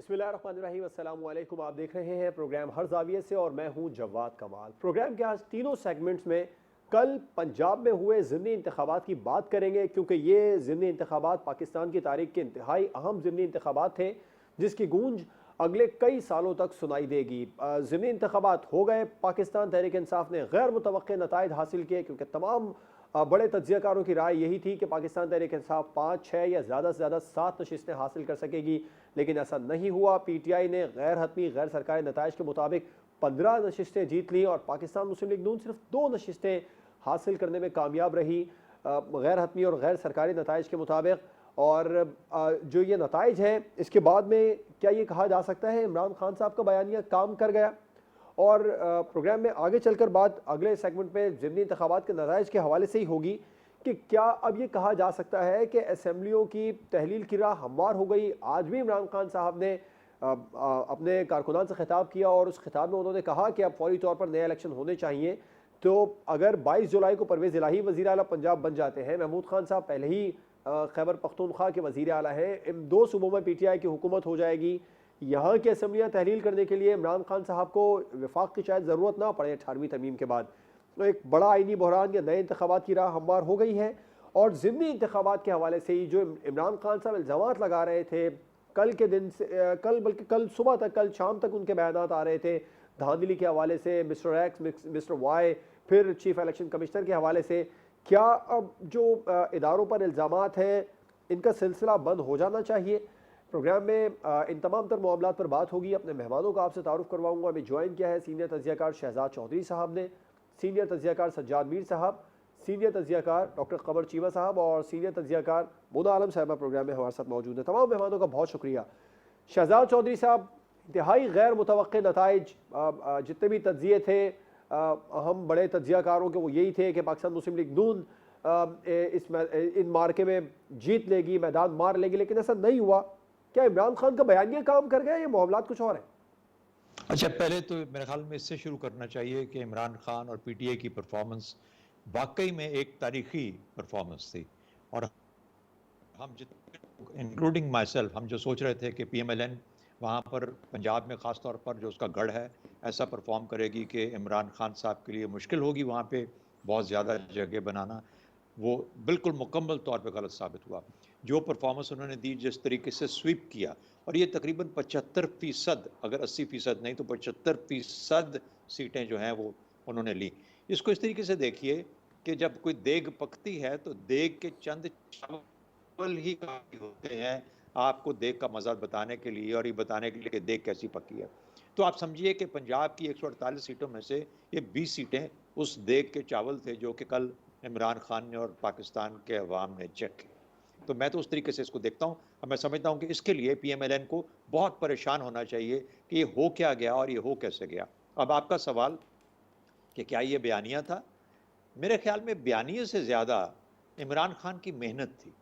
बिस्मिल्लाहिर्रहमानिर्रहीम, अस्सलाम वालेकुम। आप देख रहे हैं प्रोग्राम हर जाविये से और मैं हूं जवाद कमाल। प्रोग्राम के आज तीनों सेगमेंट्स में कल पंजाब में हुए ज़िमनी इंतखाबात की बात करेंगे, क्योंकि ये ज़िमनी इंतखाबात पाकिस्तान की तारीख के इंतहाई अहम ज़िमनी इंतखाबात थे जिसकी गूंज अगले कई सालों तक सुनाई देगी। ज़िमनी इंतखाबात हो गए, पाकिस्तान तहरीक इंसाफ ने गैर मुतवक्के नताइज हासिल किए, क्योंकि तमाम बड़े तज्जियाकारों की राय यही थी कि पाकिस्तान तहरीक इंसाफ 5, 6 या ज़्यादा से ज़्यादा 7 नशिस्तें हासिल कर सकेगी, लेकिन ऐसा नहीं हुआ। PTI ने गैर हतमी गैर सरकारी नताइज के मुताबिक 15 नशिस्तें जीत ली और पाकिस्तान मुस्लिम लीग नून सिर्फ 2 नशिस्तें हासिल करने में कामयाब रही गैर हतमी और गैर सरकारी नताइज के मुताबिक। और जो ये नताइज है, इसके बाद में क्या ये कहा जा सकता है इमरान खान साहब का बयानिया काम कर गया? और प्रोग्राम में आगे चलकर बात अगले सेगमेंट में ज़िमनी इंतखाबात के नताइज के हवाले से ही होगी कि क्या अब ये कहा जा सकता है कि असम्बलियों की तहलील की राह हमवार हो गई। आज भी इमरान खान साहब ने अपने कारकुनान से खिताब किया और उस खिताब में उन्होंने कहा कि अब फौरी तौर पर नए इलेक्शन होने चाहिए। तो अगर 22 जुलाई को परवेज़ इलाही वज़ीर आला पंजाब बन जाते हैं, महमूद खान साहब पहले ही खैबर पख्तूनख्वा के वज़ीर आला हैं, इन 2 सूबों में PTI की हुकूमत हो जाएगी। यहाँ की असम्बलियाँ तहलील करने के लिए इमरान खान साहब को वफाक की शायद ज़रूरत ना पड़े 18वीं तरमीम के बाद। तो एक बड़ा आइनी बहरान या नए इंतखाबात की राह हमवार हो गई है। और ज़िमनी इंतखाबात के हवाले से ही जो इमरान खान साहब इल्ज़ामात लगा रहे थे कल के दिन से, बल्कि कल सुबह तक, कल शाम तक उनके बयानात आ रहे थे धांधली के हवाले से, मिस्टर एक्स, मिस्टर वाई, फिर चीफ इलेक्शन कमिश्नर के हवाले से। क्या अब जो इदारों पर इल्ज़ामात हैं इनका सिलसिला बंद हो जाना चाहिए? प्रोग्राम में इन तमाम तर मामलात पर बात होगी। अपने मेहमानों का आपसे तारुफ करवाऊंगा। हमें ज्वाइन किया है सीनियर तज्जियाकार शहजाद चौधरी साहब ने, सीनियर तज्जियाकार सज्जाद मीर साहब, सीनियर तज्जियाकार डॉक्टर कमर चीमा साहब और सीनियर तज्जियाकार मुना आलम साहबा प्रोग्राम में हमारे साथ मौजूद है। तमाम मेहमानों का बहुत शुक्रिया। शहजाद चौधरी साहब, इंतहाई गैर मुतवक्के नताइज, जितने भी तज्जिए थे हम बड़े तज्जियाकारों के वो यही थे कि पाकिस्तान मुस्लिम लीग नून इन मार्के में जीत लेगी, मैदान मार लेगी, लेकिन ऐसा नहीं हुआ। क्या इमरान खान का बयानिया काम कर गया या मामलात कुछ और है? अच्छा, पहले तो मेरे ख्याल में इससे शुरू करना चाहिए कि इमरान खान और PTI की परफॉर्मेंस वाकई में एक तारीखी परफॉर्मेंस थी। और हम जितने इंक्लूडिंग माई सेल्फ, हम जो सोच रहे थे कि PMLN वहाँ पर पंजाब में ख़ास तौर पर जो उसका गढ़ है ऐसा परफॉर्म करेगी कि इमरान खान साहब के लिए मुश्किल होगी वहाँ पे बहुत ज़्यादा जगह बनाना, वो बिल्कुल मुकम्मल तौर पे गलत साबित हुआ। जो परफॉर्मेंस उन्होंने दी, जिस तरीके से स्वीप किया, और ये तकरीबन 75%, अगर 80% नहीं तो 75% सीटें जो हैं वो उन्होंने ली। इसको इस तरीके से देखिए कि जब कोई देग पकती है तो देग के चंद चावल ही काफ़ी होते हैं आपको देग का मज़ा बताने के लिए, और ये बताने के लिए कि देग कैसी पकी है। तो आप समझिए कि पंजाब की 148 सीटों में से ये 20 सीटें उस देग के चावल थे जो कि कल इमरान खान ने और पाकिस्तान के अवाम ने चखे। तो मैं तो उस तरीके से इसको देखता हूँ, और मैं समझता हूँ कि इसके लिए PMLN को बहुत परेशान होना चाहिए कि ये हो क्या गया और ये हो कैसे गया। अब आपका सवाल कि क्या ये बयानिया था? मेरे ख्याल में बयानिए से ज़्यादा इमरान खान की मेहनत थी।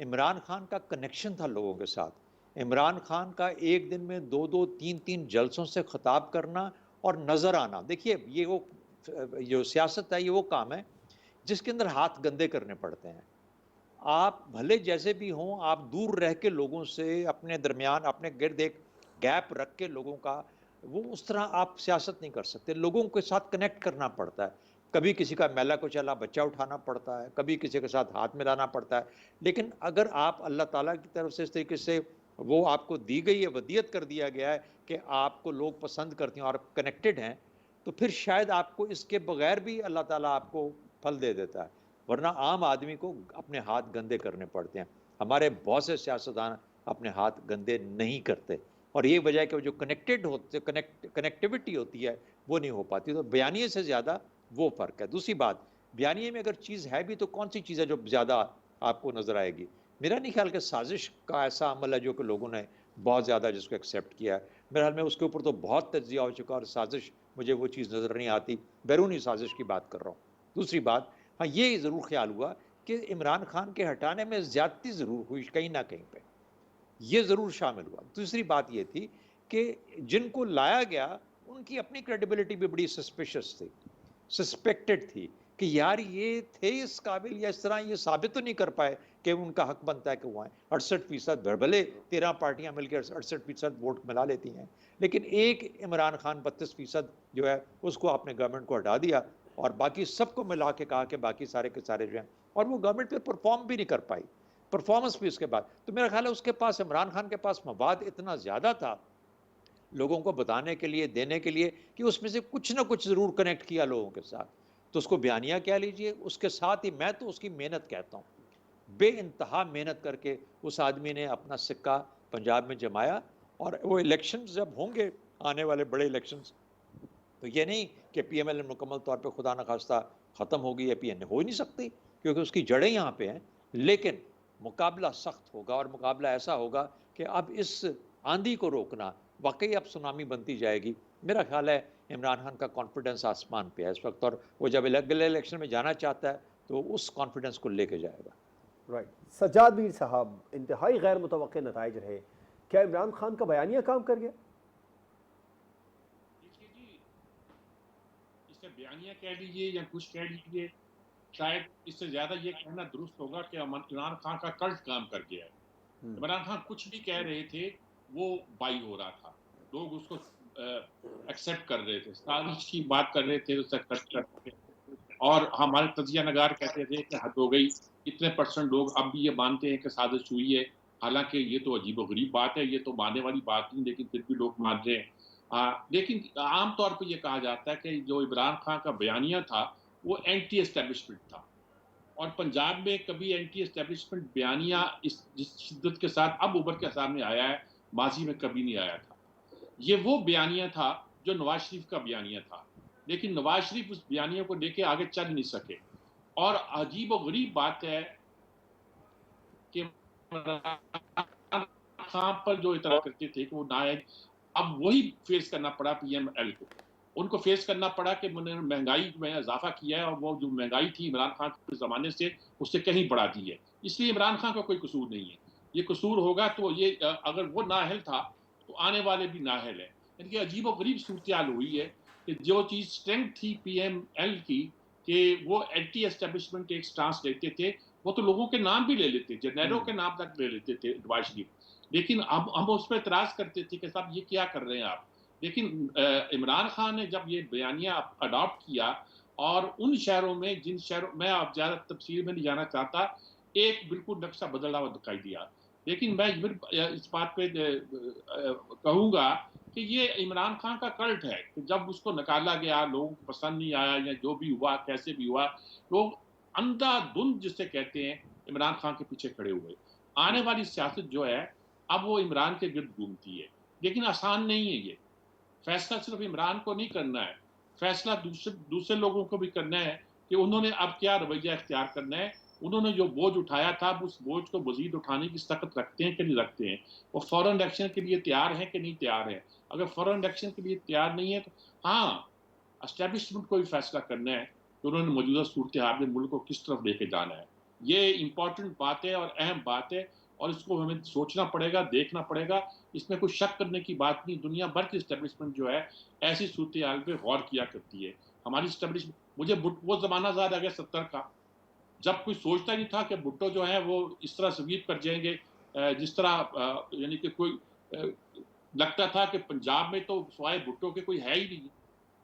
इमरान खान का कनेक्शन था लोगों के साथ। इमरान खान का एक दिन में 2-2, 3-3 जलसों से खिताब करना और नज़र आना। देखिए, ये वो जो सियासत है, ये वो काम है जिसके अंदर हाथ गंदे करने पड़ते हैं। आप भले जैसे भी हों, आप दूर रह के लोगों से, अपने दरमियान, अपने गिर्द एक गैप रख के लोगों का, वो उस तरह आप सियासत नहीं कर सकते। लोगों के साथ कनेक्ट करना पड़ता है। कभी किसी का मैला कुचैला बच्चा उठाना पड़ता है, कभी किसी के साथ हाथ मिलाना पड़ता है। लेकिन अगर आप अल्लाह ताला की तरफ से इस तरीके से वो आपको दी गई है, वदीयत कर दिया गया है कि आपको लोग पसंद करते हैं और कनेक्टेड हैं, तो फिर शायद आपको इसके बगैर भी अल्लाह ताला आपको फल दे देता है। वरना आम आदमी को अपने हाथ गंदे करने पड़ते हैं। हमारे बहुत से सियासतदान अपने हाथ गंदे नहीं करते, और ये वजह है कि जो कनेक्टिविटी होती है वो नहीं हो पाती। तो बयानिए से ज़्यादा वो फ़र्क है। दूसरी बात, बयानिए में अगर चीज़ है भी तो कौन सी चीज़ है जो ज़्यादा आपको नज़र आएगी? मेरा नहीं ख्याल कि साजिश का ऐसा अमल है जो कि लोगों ने बहुत ज़्यादा जिसको एक्सेप्ट किया है। मेरे ख्याल में उसके ऊपर तो बहुत तज्ज़िया हो चुका, और साजिश मुझे वो चीज़ नज़र नहीं आती। बैरूनी साजिश की बात कर रहा हूँ। दूसरी बात, हाँ, ये ज़रूर ख्याल हुआ कि इमरान खान के हटाने में ज़्यादती ज़रूर हुई कहीं ना कहीं पे, ये ज़रूर शामिल हुआ। दूसरी बात ये थी कि जिनको लाया गया उनकी अपनी क्रेडिबिलिटी भी बड़ी सस्पिशियस थी, सस्पेक्टेड थी कि यार ये थे इस काबिल, या इस तरह ये साबित तो नहीं कर पाए कि उनका हक बनता है कि वो आए। 68% भले 13 पार्टियां मिलकर 68% वोट मिला लेती हैं, लेकिन एक इमरान खान 32% जो है उसको आपने गवर्नमेंट को हटा दिया और बाकी सबको मिला के कहा कि बाकी सारे के सारे जो हैं, और वो गवर्नमेंट पे परफॉर्म भी नहीं कर पाई, परफॉर्मेंस भी उसके बाद। तो मेरा ख्याल है उसके पास, इमरान खान के पास मवाद इतना ज़्यादा था लोगों को बताने के लिए, देने के लिए, कि उसमें से कुछ ना कुछ ज़रूर कनेक्ट किया लोगों के साथ। तो उसको बयानिया कह लीजिए, उसके साथ ही मैं तो उसकी मेहनत कहता हूँ, बेइंतहा मेहनत करके उस आदमी ने अपना सिक्का पंजाब में जमाया। और वो इलेक्शंस जब होंगे, आने वाले बड़े इलेक्शंस, तो ये नहीं कि पीएमएल मुकम्मल तौर पे खुदा न खास्ता ख़त्म होगी या पीएन हो ही नहीं सकती, क्योंकि उसकी जड़ें यहाँ पे हैं। लेकिन मुकाबला सख्त होगा और मुकाबला ऐसा होगा कि अब इस आंधी को रोकना, वाकई अब सुनामी बनती जाएगी। मेरा ख्याल है इमरान खान का कॉन्फिडेंस आसमान पे है इस वक्त, और वो जब अगले इलेक्शन में जाना चाहता है तो उस कॉन्फिडेंस को लेके जाएगा। राइट। सज्जाद मीर साहब, इंतहाई गैर मुतवक्किल नताइज रहे, क्या इमरान खान का बयानिया काम कर गया? देखिए जी, इसे बयानिया कह लीजिए या कुछ कह लीजिए, शायद इससे ज्यादा ये कहना दुरुस्त होगा कि इमरान खान का कल्ट काम कर गया है। इमरान खान कुछ भी कह रहे थे वो बाई हो रहा था, लोग उसको एक्सेप्ट कर रहे थे, साजिश की बात कर रहे थे, उससे एक्सेप्ट कर रहे थे। और हमारे तजिया नगार कहते थे कि हद हो गई, इतने % लोग अब भी ये मानते हैं कि साजिश हुई है। हालांकि ये तो अजीबोगरीब बात है, ये तो मानने वाली बात नहीं, लेकिन फिर भी लोग मान रहे हैं। लेकिन आमतौर पर यह कहा जाता है कि जो इमरान खान का बयानिया था वो एंटी एस्टेब्लिशमेंट था, और पंजाब में कभी एंटी एस्टेब्लिशमेंट बयानिया जिस शिद्दत के साथ अब उभर के सामने आया है, माजी में कभी नहीं आया था। ये वो बयानिया था जो नवाज शरीफ का बयानिया था, लेकिन नवाज शरीफ उस बयानिया को लेके आगे चल नहीं सके। और अजीब और गरीब बात है कि खान पर जो इतरा करते थे कि वो नायक, अब वही फेस करना पड़ा पीएमएल को। उनको फेस करना पड़ा कि उन्होंने महंगाई में इजाफा किया है, और वो जो महंगाई थी इमरान खान के ज़माने से उससे कहीं बढ़ा दी है। इसलिए इमरान खान का कोई कसूर नहीं है। ये कसूर होगा तो ये अगर वो नाअहल था तो आने वाले भी नाअहल है। यानी कि अजीब-ओ-गरीब सूरत-ए-हाल हुई है कि जो चीज़ स्ट्रेंथ थी पीएमएल की, कि वो एंटी एस्टेब्लिशमेंट एक स्टांस लेते थे, वो तो लोगों के नाम भी ले लेते, जनरलों के नाम तक ले लेते थे नवाज शरीफ। लेकिन अब हम उस पर एतराज़ करते थे कि साहब ये क्या कर रहे हैं आप। लेकिन इमरान खान ने जब ये बयानिया अडॉप्ट किया, और उन शहरों में जिन शहरों में, आप ज़्यादा तफसील में नहीं जाना चाहता, एक बिल्कुल नक्शा बदला हुआ दिखाई दिया। लेकिन मैं इस बात पे कहूँगा कि ये इमरान खान का कल्ट है कि जब उसको निकाला गया, लोगों को पसंद नहीं आया, या जो भी हुआ, कैसे भी हुआ, लोग अंधाधुंध जिसे कहते हैं इमरान खान के पीछे खड़े हुए। आने वाली सियासत जो है अब वो इमरान के गिर्द घूमती है, लेकिन आसान नहीं है ये। फैसला सिर्फ इमरान को नहीं करना है, फैसला दूसरे लोगों को भी करना है कि उन्होंने अब क्या रवैया इख्तियार करना है। उन्होंने जो बोझ उठाया था, उस बोझ को मजीद उठाने की ताकत रखते हैं कि नहीं रखते हैं। वो फॉरेन एक्शन के लिए तैयार है कि नहीं तैयार है। अगर फॉरेन एक्शन के लिए तैयार नहीं है तो हाँ, एस्टेब्लिशमेंट को भी फैसला करना है कि उन्होंने मौजूदा सूरत हाल में मुल्क को किस तरफ लेके जाना है। ये इंपॉर्टेंट बात है और अहम बात है, और इसको हमें सोचना पड़ेगा, देखना पड़ेगा। इसमें कोई शक करने की बात नहीं। दुनिया भर की एस्टेब्लिशमेंट जो है ऐसी सूरत हाल पे गौर किया करती है। हमारी एस्टेब्लिशमेंट, मुझे वो ज़माना याद आ गया 70 का, जब कोई सोचता नहीं था कि भुट्टो जो है वो इस तरह स्वीप कर जाएंगे, जिस तरह यानी कि कोई लगता था कि पंजाब में तो सिवाय भुट्टो के कोई है ही नहीं,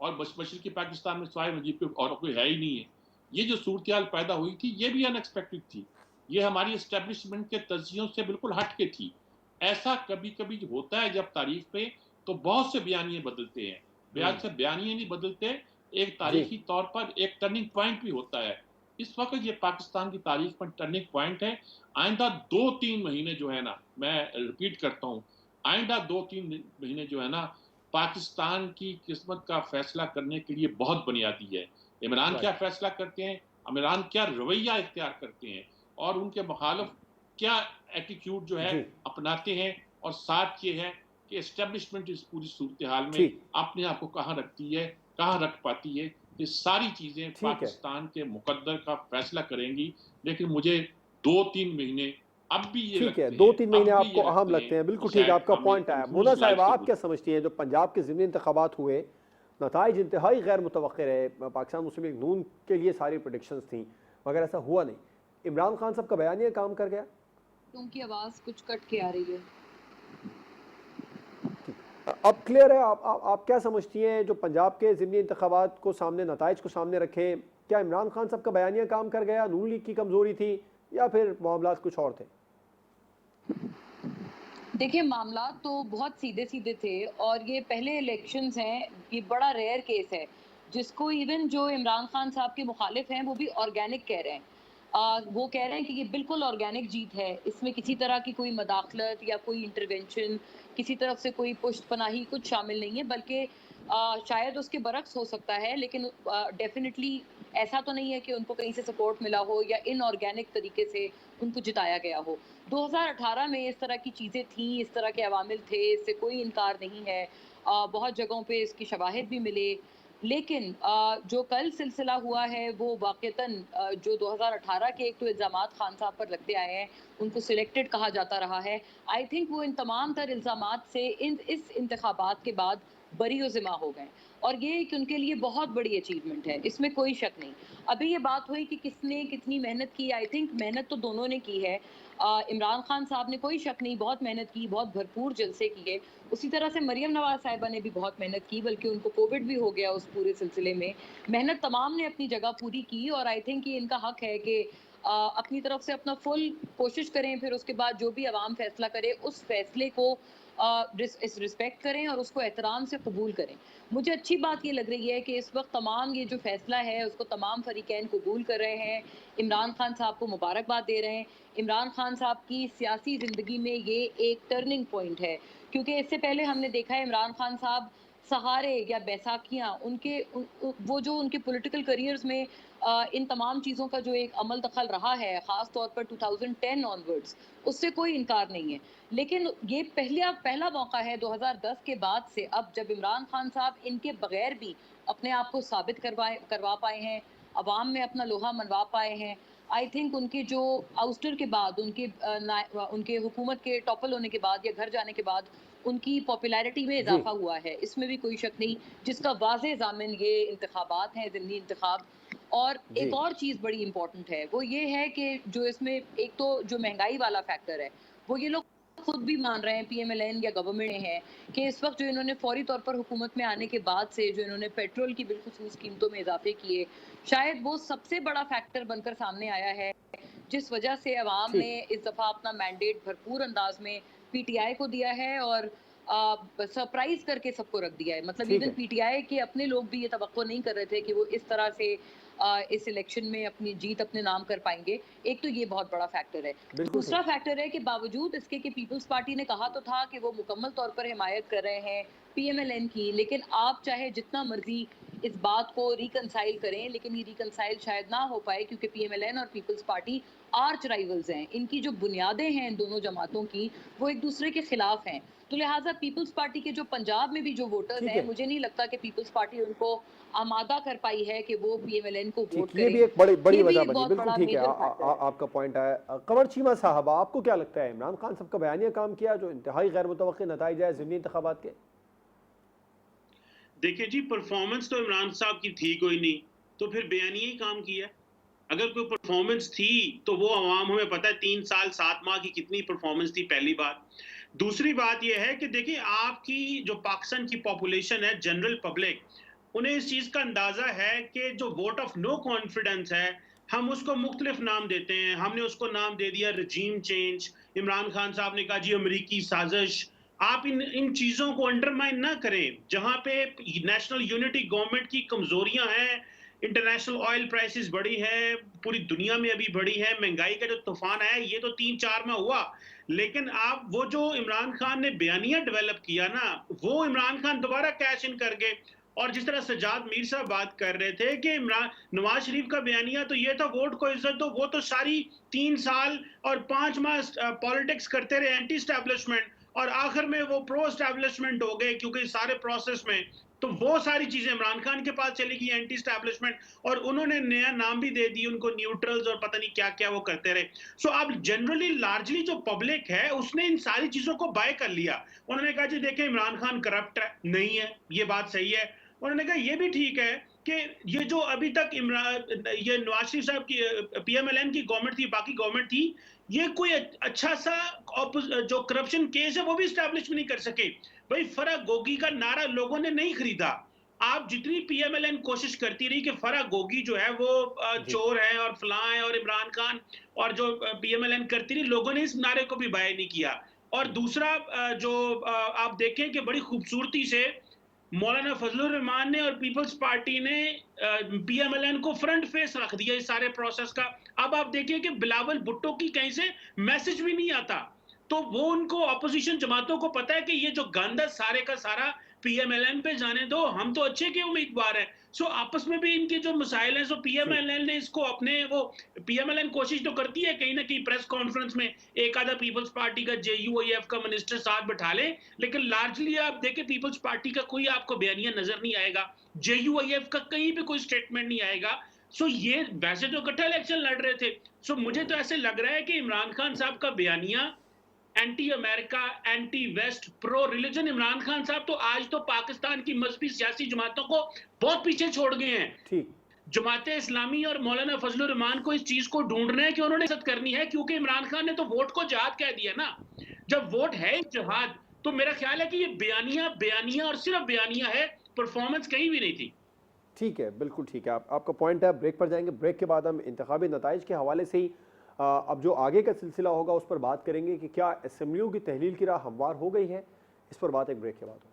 और मशरक़ी पाकिस्तान में सिवाय नजीब के और कोई है ही नहीं है। ये जो सूरत हाल पैदा हुई थी, ये भी अनएक्सपेक्टेड थी। ये हमारी एस्टेब्लिशमेंट के तज्जियों से बिल्कुल हट के थी। ऐसा कभी कभी होता है जब तारीख पे तो बहुत से बयानिए बदलते हैं, बयान से बयानिए नहीं बदलते, एक तारीखी तौर पर एक टर्निंग पॉइंट भी होता है। इस वक्त ये पाकिस्तान की तारीख पर टर्निंग पॉइंट है। आइंदा 2-3 महीने जो है ना, मैं रिपीट करता हूँ, आइंदा 2-3 महीने जो है ना, पाकिस्तान की किस्मत का फैसला करने के लिए बहुत बुनियादी है। इमरान क्या फैसला करते हैं, इमरान क्या रवैया इख्तियार करते हैं, और उनके मुखालिफ क्या एटीट्यूड जो है अपनाते हैं। और साथ ये है कि एस्टेब्लिशमेंट इस पूरी सूरत हाल में अपने आप को कहाँ रखती है, कहाँ रख पाती है। ये सारी चीजें पाकिस्तान के मुकद्दर का फैसला करेंगी। लेकिन मुझे 2-3 महीने अब भी ये ठीक है, 2-3 महीने आपको अहम लगते हैं। बिल्कुल ठीक, आपका पॉइंट है। मोना साहब, आप क्या समझती हैं, जो पंजाब के ज़िमनी इंतखाबात हुए, नताइज इंतहाई गैर मुतवक्किर है, पाकिस्तान मुस्लिम लीग नून के लिए सारी प्रेडिक्शंस थी, मगर ऐसा हुआ नहीं। इमरान खान साहब का बयानिया काम कर गया? उनकी आवाज़ कुछ कट के आ रही है। अब क्लियर है। आप क्या समझती हैं जो पंजाब के ज़िमनी इंतखाबात को सामने, नताइज को सामने रखे, क्या इमरान खान साहब का बयानिया काम कर गया, नून लीग की कमज़ोरी थी, या फिर मामलात कुछ और थे? देखिए, मामला तो बहुत सीधे-सीधे थे और ये पहले इलेक्शंस हैं, ये बड़ा रेयर केस है, जिसको इवन जो इमरान खान साहब के मुखालिफ हैं, वो भी ऑर्गेनिक कह रहे हैं। वो कह रहे हैं कि ये बिल्कुल ऑर्गेनिक जीत है, इसमें किसी तरह की कोई मदाखलत या कोई इंटरवेंशन, किसी तरफ से कोई पुष्टपनाही कुछ शामिल नहीं है, बल्कि शायद उसके बरक्स हो सकता है, लेकिन डेफ़िनिटली ऐसा तो नहीं है कि उनको कहीं से सपोर्ट मिला हो या इनऑर्गेनिक तरीके से उनको जिताया गया हो। 2018 में इस तरह की चीज़ें थीं, इस तरह के अवामिल थे, इससे कोई इनकार नहीं है। बहुत जगहों पे इसकी शवाहिद भी मिले। लेकिन जो कल सिलसिला हुआ है वो वाक़तन जो 2018 के एक तो इल्ज़ामात खान साहब पर लगते आए हैं, उनको सिलेक्टेड कहा जाता रहा है। आई थिंक वो इन तमाम तर इल्ज़ामात से इस इंतखाबात के बाद बरी-ओ-ज़िम्मा हो गए और ये एक उनके लिए बहुत बड़ी अचीवमेंट है, इसमें कोई शक नहीं। अभी ये बात हुई कि किसने कितनी मेहनत की, आई थिंक मेहनत तो दोनों ने की है। इमरान खान साहब ने कोई शक नहीं बहुत मेहनत की, बहुत भरपूर जलसे किए। उसी तरह से मरियम नवाज़ साहिबा ने भी बहुत मेहनत की, बल्कि उनको कोविड भी हो गया उस पूरे सिलसिले में। मेहनत तमाम ने अपनी जगह पूरी की और आई थिंक ये इनका हक है कि अपनी तरफ से अपना फुल कोशिश करें, फिर उसके बाद जो भी अवाम फैसला करे, उस फैसले को रिस्पेक्ट करें और उसको एहतराम से कबूल करें। मुझे अच्छी बात ये लग रही है कि इस वक्त तमाम ये जो फैसला है उसको तमाम फरीकैन कबूल कर रहे हैं, इमरान खान साहब को मुबारकबाद दे रहे हैं। इमरान खान साहब की सियासी ज़िंदगी में ये एक टर्निंग पॉइंट है, क्योंकि इससे पहले हमने देखा है इमरान खान साहब सहारे या बैसाखियाँ उनके वो जो उनके पॉलिटिकल करियर्स में इन तमाम चीज़ों का जो एक अमल दखल रहा है, ख़ास तौर पर 2010 ऑनवर्ड्स, उससे कोई इनकार नहीं है। लेकिन ये पहला मौका है 2010 के बाद से, अब जब इमरान खान साहब इनके बगैर भी अपने आप को साबित करवा पाए हैं, अवाम में अपना लोहा मनवा पाए हैं। आई थिंक उनके जो आउस्टर के बाद, उनके हुकूमत के टॉपल होने के बाद या घर जाने के बाद उनकी पॉपुलैरिटी में जी। इजाफा हुआ है, इसमें भी कोई शक नहीं, जिसका वाज़ेह ज़ामिन ये इंतखाबात हैं, ज़िमनी इंतखाब। और जी। एक और चीज़ बड़ी इम्पोर्टेंट है, वो ये है कि जो इसमें एक तो जो महंगाई वाला फैक्टर है, वो ये लोग खुद भी मान रहे हैं, पीएमएलएन या गवर्नमेंट में है, कि इस वक्त जो इन्होंने फौरी तौर पर हुकूमत में आने के बाद से जो इन्होंने पेट्रोल की बिलखुसूस कीमतों में इजाफे किए, शायद वो सबसे बड़ा फैक्टर बनकर सामने आया है, जिस वजह से अवाम ठीक। ने इस दफ़ा अपना मैंडेट भरपूर अंदाज में पीटीआई को दिया है और सरप्राइज करके सबको रख दिया है। मतलब ठीक इवन है। पीटीआई के अपने लोग भी ये तवक्को नहीं कर रहे थे कि वो इस तरह से इस इलेक्शन में अपनी जीत अपने नाम कर पाएंगे। एक तो ये बहुत बड़ा फैक्टर है। बिल्कुल दूसरा ठीक। फैक्टर है कि बावजूद इसके कि पीपल्स पार्टी ने कहा तो था कि वो मुकम्मल तौर पर हिमायत कर रहे हैं पीएमएलएन की, लेकिन आप चाहे जितना मर्जी इस बात को रिकंसाइल करें, लेकिन ये रिकंसाइल शायद ना हो पाए, क्योंकि पीएमएलएन और पीपल्स पार्टी आर्च राइवल्स हैं। इनकी जो बुनियादें हैं इन दोनों जमातों की, वो एक दूसरे के खिलाफ हैं। तो लिहाजा पीपल्स पार्टी के जो पंजाब में भी जो वोटर्स ठीक हैं, है। मुझे नहीं लगता कि पीपल्स पार्टी उनको आमादा कर पाई है कि वो पीएमएलएन को ठीक, वोट ये करें। भी एक बड़ी बड़ी ये भी वजह एक बनी। बहुत बिल्कुल बड़ा ठीक है। मेजर फैक्टर है। आपका पॉइंट है। कमर चीमा साहब, आपको क्या लगता है इमरान खान साहब का बयानिया काम किया जो इंतहाई गैर मुतवक्किल नताइज है ज़िमनी इंतखाबात के? देखिए जी, परफॉर्मेंस तो इमरान साहब की थी कोई नहीं, तो फिर बयानिया ही काम किया। अगर कोई परफॉर्मेंस थी तो वो अवाम, हमें पता है 3 साल 7 माह की कितनी परफॉर्मेंस थी, पहली बात। दूसरी बात ये है कि देखिए, आपकी जो पाकिस्तान की पॉपुलेशन है, जनरल पब्लिक, उन्हें इस चीज़ का अंदाज़ा है कि जो वोट ऑफ नो कॉन्फिडेंस है, हम उसको मुख्तलिफ नाम देते हैं। हमने उसको नाम दे दिया रजीम चेंज, इमरान खान साहब ने कहा जी अमरीकी साजिश। आप इन इन चीज़ों को अंडरमाइन ना करें। जहाँ पे नेशनल यूनिटी गवर्नमेंट की कमज़ोरियाँ हैं, इंटरनेशनल ऑयल प्राइसेस बढ़ी है, पूरी दुनिया में अभी बढ़ी है, महंगाई का जो तूफान आया, ये तो 3-4 में हुआ। लेकिन आप वो जो इमरान खान ने बयानिया डेवलप किया ना, वो इमरान खान दोबारा कैश इन कर गए। और जिस तरह सज्जाद मीर साहब बात कर रहे थे कि इमरान नवाज शरीफ का बयानिया तो ये था, वोट को इज्जत दो, वो तो सारी 3 साल और 5 माह पॉलिटिक्स करते रहे एंटी एस्टैब्लिशमेंट, और आखिर में वो प्रो एस्टैब्लिशमेंट हो गए, क्योंकि सारे प्रोसेस में तो वो सारी चीजें इमरान खान के पास चली गई, एंटी एस्टैब्लिशमेंट, और उन्होंने नया नाम भी दे दिया उनको, न्यूट्रल्स और पता नहीं क्या क्या वो करते रहे। सो अब जनरली लार्जली जो पब्लिक है उसने इन सारी चीजों को बाय कर लिया। उन्होंने कहा जी देखें, इमरान खान करप्ट है, नहीं है, ये बात सही है। उन्होंने कहा ये भी ठीक है कि ये जो अभी तक ये नवाज शरीफ साहब की PMLN की गवर्नमेंट थी, बाकी गवर्नमेंट थी, ये कोई अच्छा सा जो करप्शन केस है वो भी स्टैब्लिश नहीं कर सके। भाई फराह गोगी का नारा लोगों ने नहीं खरीदा। आप जितनी PMLN कोशिश करती रही कि फराह गोगी जो है वो चोर है और फलां है और इमरान खान, और जो PMLN करती रही, लोगों ने इस नारे को भी बाय नहीं किया। और दूसरा जो आप देखें कि बड़ी खूबसूरती से मौलाना फजलुर रहमान ने और पीपल्स पार्टी ने PMLN को फ्रंट फेस रख दिया इस सारे प्रोसेस का। अब आप देखिए कि बिलावल भुट्टो की कहीं से मैसेज भी नहीं आता, तो वो उनको अपोजिशन जमातों को पता है कि ये जो गंद है सारे का सारा PMLN पे जाने दो, हम तो अच्छे के उम्मीदवार हैं। सो आपस में भी इनके जो मसाइल हैं, सो PMLN ने इसको अपने वो PMLN कोशिश तो करती है कहीं ना कहीं प्रेस कॉन्फ्रेंस में एक आधा पीपल्स पार्टी का JUIF का मिनिस्टर साथ बैठा ले, लेकिन लार्जली आप देखें पीपल्स पार्टी का कोई आपको बयानिया नजर नहीं आएगा, JUIF का कहीं भी कोई स्टेटमेंट नहीं आएगा। सो ये वैसे तो इकट्ठा इलेक्शन लड़ रहे थे। सो मुझे तो ऐसे लग रहा है कि इमरान खान साहब का बयानिया anti America, anti west, pro religion, Imran Khan साहब तो आज तो पाकिस्तान की मजहबी सियासी जमातों को बहुत पीछे छोड़ गए हैं। ठीक, जमाते इस्लामी और मौलाना फजलुर रहमान को इस चीज को ढूंढना है कि उन्होंने इज्जत करनी है, क्योंकि इमरान खान ने तो वोट को जिहाद कह दिया ना। जब वोट है जिहाद, तो मेरा ख्याल है कि ये बयानिया और सिर्फ बयानिया है, परफॉर्मेंस कहीं भी नहीं थी। ठीक है, बिल्कुल ठीक है, आपका पॉइंट है। ब्रेक पर जाएंगे, ब्रेक के बाद हम इंतखाबी नताइज के हवाले से ही अब जो आगे का सिलसिला होगा उस पर बात करेंगे कि क्या असेंबलियों की तहलील की राह हमवार हो गई है। इस पर बात एक ब्रेक के बाद होगी।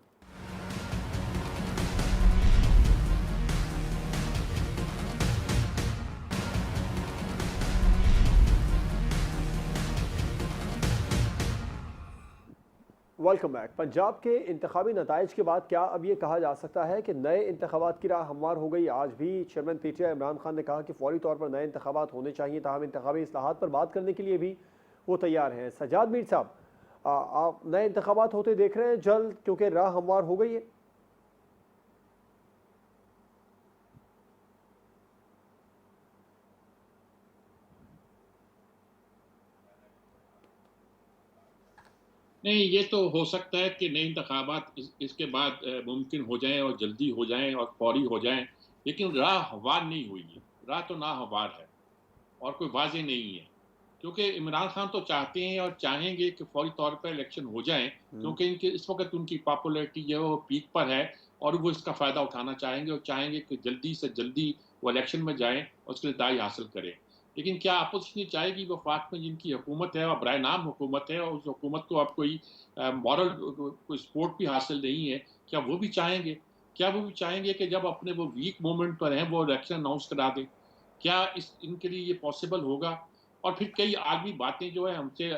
Welcome back. पंजाब के इंतखाबी नताइज के बाद क्या अब ये कहा जा सकता है कि नए इंतखाबात की राह हमवार हो गई? आज भी चेयरमैन PTI इमरान खान ने कहा कि फौरी तौर पर नए इंतखाबात होने चाहिए, ताहम इंतखाबी इस्लाहात पर बात करने के लिए भी वो तैयार हैं। सजाद मीर साहब, आप नए इंतखाबात होते देख रहे हैं जल्द, क्योंकि राह हमवार हो गई है? नहीं, ये तो हो सकता है कि नए इंतखाबात इसके बाद मुमकिन हो जाएं और जल्दी हो जाएं और फौरी हो जाएं, लेकिन राह हमवार नहीं हुई है। राह तो ना हमवार है और कोई वाज़ेह नहीं है, क्योंकि इमरान खान तो चाहते हैं और चाहेंगे कि फौरी तौर पर इलेक्शन हो जाएं, क्योंकि इनके इस वक्त उनकी पॉपुलैरिटी जो है वो पीक पर है और वो इसका फ़ायदा उठाना चाहेंगे और चाहेंगे कि जल्दी से जल्दी वो इलेक्शन में जाएँ और उसके लिए दाई हासिल करें। लेकिन क्या अपोजिशन चाहेगी वफाक में जिनकी हुकूमत है और बराए नाम हुकूमत है और उस हुकूमत को अब कोई मॉरल कोई सपोर्ट भी हासिल नहीं है, क्या वो भी चाहेंगे? क्या वो भी चाहेंगे कि जब अपने वो वीक मोमेंट पर हैं वो इलेक्शन अनाउंस करा दें? क्या इनके लिए ये पॉसिबल होगा? और फिर कई आलमी बातें जो है हमसे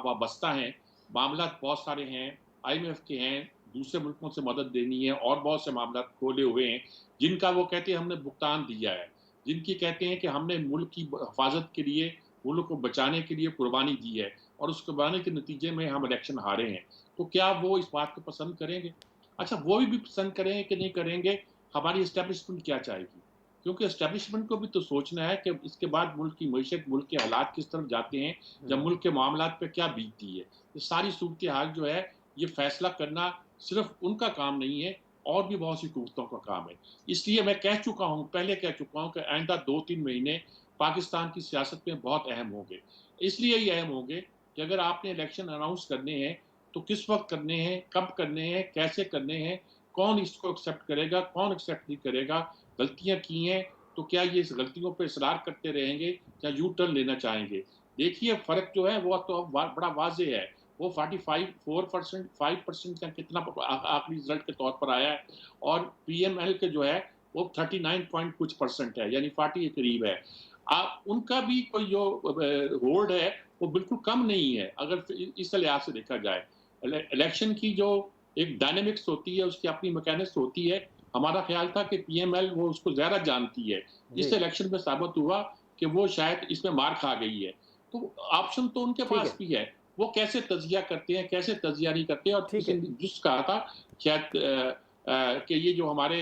वाबस्ता हैं, मामला बहुत सारे हैं, IMF के हैं, दूसरे मुल्कों से मदद देनी है और बहुत से मामला खोले हुए हैं जिनका वो कहते हैं हमने भुगतान दिया है, जिनकी कहते हैं कि हमने मुल्क की हिफाजत के लिए, मुल्क को बचाने के लिए कुर्बानी दी है और उस कुर्बानी के नतीजे में हम इलेक्शन हारे हैं। तो क्या वो इस बात को पसंद करेंगे? अच्छा, वो भी पसंद करेंगे कि नहीं करेंगे, हमारी इस्टेब्लिशमेंट क्या चाहेगी? क्योंकि इस्टेब्लिशमेंट को भी तो सोचना है कि इसके बाद मुल्क की मईशत, मुल्क के हालात किस तरफ जाते हैं, जब मुल्क के मामलात पे क्या बीतती है। ये सारी सूरत हाल जो है, ये फैसला करना सिर्फ उनका काम नहीं है और भी बहुत सी कुव्वतों का काम है। इसलिए मैं कह चुका हूँ, पहले कह चुका हूँ कि आइंदा 2-3 महीने पाकिस्तान की सियासत में बहुत अहम होंगे। इसलिए ये अहम होंगे कि अगर आपने इलेक्शन अनाउंस करने हैं तो किस वक्त करने हैं, कब करने हैं, कैसे करने हैं, कौन इसको एक्सेप्ट करेगा, कौन एक्सेप्ट नहीं करेगा, गलतियां की हैं तो क्या ये इस गलतियों पर इसरार करते रहेंगे या यू टर्न लेना चाहेंगे? देखिए फ़र्क जो है वो तो बड़ा वाज़ेह है। वो 4% 5% या कितना आखिरी रिजल्ट के तौर पर आया है और PML के जो है वो 39 पॉइंट कुछ % है, यानी 40 के करीब है। उनका भी कोई जो होल्ड है वो बिल्कुल कम नहीं है अगर इस लिहाज से देखा जाए। इलेक्शन की जो एक डायनेमिक्स होती है, उसकी अपनी मैकेनिक्स होती है। हमारा ख्याल था कि PML वो उसको ज़्यादा जानती है। इस इलेक्शन में साबित हुआ कि वो शायद इसमें मार खा गई है। तो ऑप्शन तो उनके पास भी है, वो कैसे तजिया करते हैं, कैसे तजिया नहीं करते। और जिस कहा था शायद कि ये जो हमारे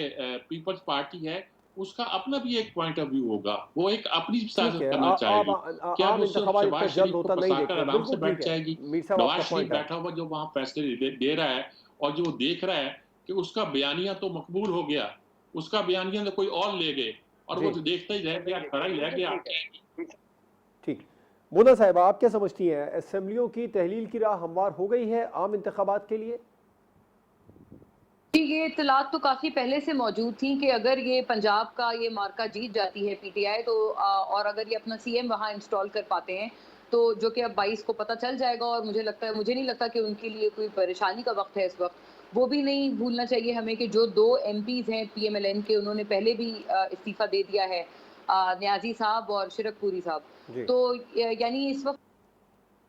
पीपल्स पार्टी है उसका अपना भी एक पॉइंट ऑफ व्यू होगा, वो एक अपनी सियासत करना चाहेगी। क्या वो शहबाज शरीफ को फंसाकर आराम से बैठ जाएगी? नवाज शरीफ बैठा हुआ जो वहाँ फैसले दे रहा है और जो देख रहा है कि उसका बयानिया तो मकबूल हो गया, उसका बयानिया तो कोई और ले गए और वो जी। तो देखता ही रह गया, खड़ा ही रह गया। ठीक। मोना साहिबा, आप क्या समझती हैं, असेंबलियों की तहलील की राह हमवार हो गई है आम इंतखाबात के लिए? जी, ये इत्तलात तो काफ़ी पहले से मौजूद थी कि अगर ये पंजाब का ये मार्का जीत जाती है पीटीआई, तो और अगर ये अपना सीएम वहाँ इंस्टॉल कर पाते हैं, तो जो कि अब 22 को पता चल जाएगा। और मुझे नहीं लगता कि उनके लिए कोई परेशानी का वक़्त है इस वक़्त। वो भी नहीं भूलना चाहिए हमें कि जो 2 एमपीज़ हैं पीएमएलएन के, उन्होंने पहले भी इस्तीफ़ा दे दिया है, न्याज़ी साहब और शिरकपुरी साहब। जी। तो यानी इस वक़्त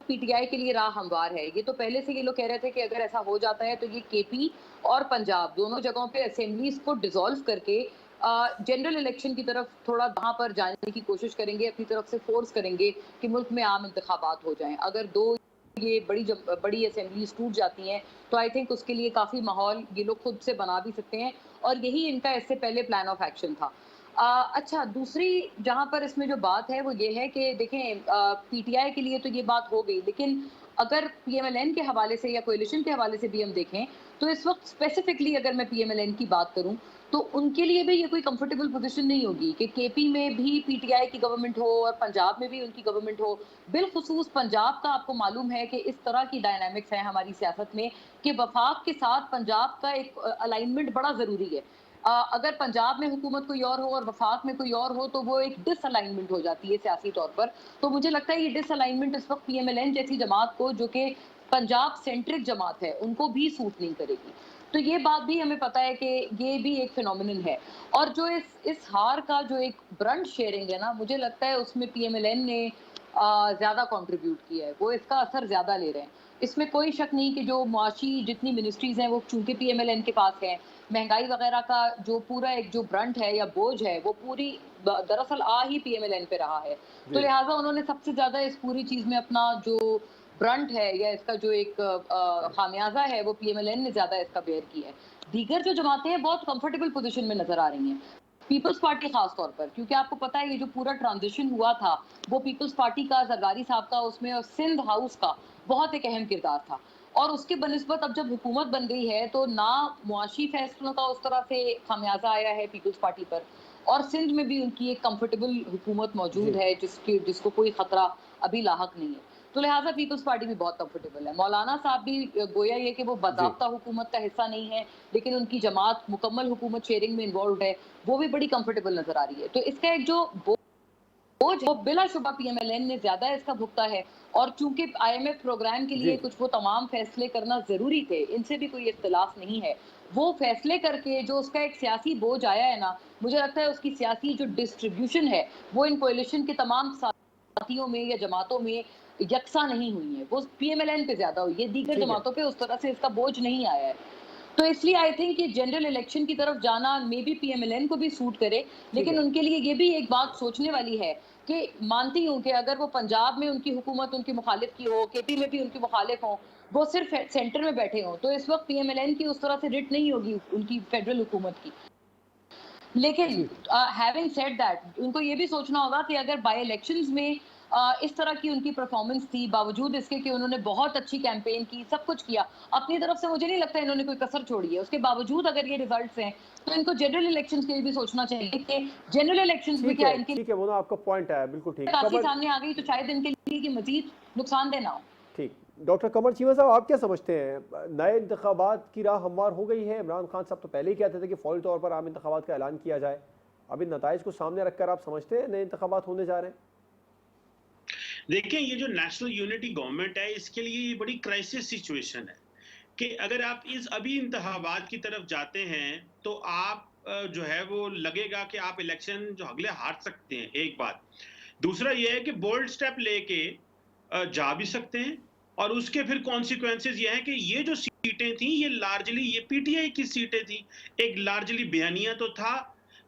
पीटीआई के लिए राह हमवार है। ये तो पहले से ये लोग कह रहे थे कि अगर ऐसा हो जाता है तो ये केपी और पंजाब दोनों जगहों पे असेंबलीज को डिसॉल्व करके जनरल इलेक्शन की तरफ थोड़ा वहाँ पर जाने की कोशिश करेंगे, अपनी तरफ से फोर्स करेंगे कि मुल्क में आम इंतखाबात हो जाएं। अगर ये बड़ी असेंबलीज टूट जाती हैं तो आई थिंक उसके लिए काफ़ी माहौल ये लोग खुद से बना भी सकते हैं, और यही इनका इससे पहले प्लान ऑफ एक्शन था। अच्छा, दूसरी जहाँ पर इसमें जो बात है वो ये है कि देखें, पीटीआई के लिए तो ये बात हो गई, लेकिन अगर पीएमएलएन के हवाले से या कोalition के हवाले से भी हम देखें, तो इस वक्त स्पेसिफिकली अगर मैं पीएमएलएन की बात करूं, तो उनके लिए भी ये कोई कंफर्टेबल पोजीशन नहीं होगी कि केपी में भी पीटीआई की गवर्नमेंट हो और पंजाब में भी उनकी गवर्नमेंट हो। बिलखुसूस पंजाब का आपको मालूम है कि इस तरह की डायनामिक्स है हमारी सियासत में कि वफाक के साथ पंजाब का एक अलाइनमेंट बड़ा ज़रूरी है। अगर पंजाब में हुकूमत कोई और हो और वफाक में कोई और हो, तो वो एक डिसअलाइनमेंट हो जाती है सियासी तौर पर। तो मुझे लगता है ये डिसअलाइनमेंट इस वक्त पीएमएलएन जैसी जमात को, जो कि पंजाब सेंट्रिक जमात है, उनको भी सूट नहीं करेगी। तो ये बात भी हमें पता है कि ये भी एक फिनोमिनन है। और जो इस हार का जो एक ब्रंट शेयरिंग है ना, मुझे लगता है उसमें पीएमएलएन ने ज़्यादा कंट्रीब्यूट किया है, वो इसका असर ज़्यादा ले रहे हैं। इसमें कोई शक नहीं कि जो मुआशी जितनी मिनिस्ट्रीज़ हैं वो चूँकि पीएमएलएन के पास हैं, महंगाई वगैरह का जो पूरा एक जो ब्रंट है या बोझ है, वो पूरी दरअसल आ ही पीएमएलएन पे रहा है। तो लिहाजा उन्होंने सबसे ज़्यादा इस पूरी चीज़ में अपना जो ब्रंट है या इसका जो एक खामियाजा है, वो पीएमएलएन ने ज़्यादा इसका बेयर किया है। दीगर जो जमातें हैं बहुत कंफर्टेबल पोजीशन में नजर आ रही हैं, पीपल्स पार्टी खास तौर पर, क्योंकि आपको पता है ये जो पूरा ट्रांजिशन हुआ था वो पीपल्स पार्टी का, जरदारी साहब का उसमें और सिंध हाउस का बहुत एक अहम किरदार था। और उसके बनिस्बत अब जब हुकूमत बन गई है तो ना मुआशी फैसलों का उस तरह से खामियाजा आया है पीपल्स पार्टी पर, और सिंध में भी उनकी एक कंफर्टेबल हुकूमत मौजूद है जिसको कोई खतरा अभी लाहक नहीं है। तो लिहाजा पीपल्स पार्टी भी बहुत कंफर्टेबल है। मौलाना साहब भी गोया ये कि वो बाज़ाब्ता हुकूमत का हिस्सा नहीं है, लेकिन उनकी जमात मुकम्मल हुकूमत शेयरिंग में इन्वॉल्व है, वो भी बड़ी कंफर्टेबल नजर आ रही है। तो इसका एक जो बोझ वो बिलाशुबा पीएमएलएन ने ज्यादा इसका भुगता है। और चूंकि आईएमएफ प्रोग्राम के लिए कुछ वो तमाम फैसले करना जरूरी थे, इनसे भी कोई इख्तिलाफ नहीं है, वो फैसले करके जो उसका एक सियासी बोझ आया है ना, मुझे लगता है उसकी सियासी जो डिस्ट्रीब्यूशन है वो इन कोalition के तमाम साथियों में या जमातों में यकसा नहीं हुई है, वो पीएमएलएन पे ज्यादा हुई है, दीगर जमातों पे उस तरह से इसका बोझ नहीं आया है। तो इसलिए आई थिंक ये जनरल इलेक्शन की तरफ जाना मे बी पीएमएलएन को भी सूट करे, लेकिन उनके लिए ये भी एक बात सोचने वाली है कि मानती हूँ कि अगर वो पंजाब में उनकी हुकूमत उनकी मुखालिफ की हो, केपी में भी उनकी मुखालिफ हो, वो सिर्फ सेंटर में बैठे हों, तो इस वक्त पीएमएलएन की उस तरह से रिट नहीं होगी उनकी फेडरल हुकूमत की। लेकिन हैविंग सेड दैट, उनको ये भी सोचना होगा कि अगर बाई इलेक्शंस में इस तरह की उनकी परफॉर्मेंस थी, बावजूद इसके कि उन्होंने बहुत अच्छी कैंपेन की, सब कुछ किया अपनी तरफ से, मुझे नहीं लगता इन्होंने कोई कसर छोड़ी है, उसके बावजूद अगर ये रिजल्ट्स हैं तो इनको जनरल इलेक्शंस के लिए भी सोचना चाहिए कि जनरल इलेक्शंस में क्या इनके ठीक है, वो ना आपका पॉइंट है, बिल्कुल ठीक। काफी सामने आ गई तो शायद इनके लिए कि मजीद नुकसानदेह ना हो। ठीक। डॉक्टर कमर चीमा साहब, आप क्या समझते हैं, नए इंतखाबात की राह हमवार हो गई है? इमरान खान साहब तो पहले ही कहते थे कि फौरी तौर पर आम इंतखाबात का ऐलान किया जाए, अभी नताइज को सामने रखकर आप समझते हैं नए इंतखाबात होने जा रहे हैं? देखिए, ये जो नेशनल यूनिटी गवर्नमेंट है, इसके लिए ये बड़ी क्राइसिस सिचुएशन है कि अगर आप इस अभी इंतखाबात की तरफ जाते हैं तो आप जो है वो लगेगा कि आप इलेक्शन जो अगले हार सकते हैं, एक बात। दूसरा ये है कि बोल्ड स्टेप लेके जा भी सकते हैं, और उसके फिर कॉन्सिक्वेंसेस ये हैं कि ये जो सीटें थी ये लार्जली ये पीटीआई की सीटें थी, एक लार्जली बयानिया तो था।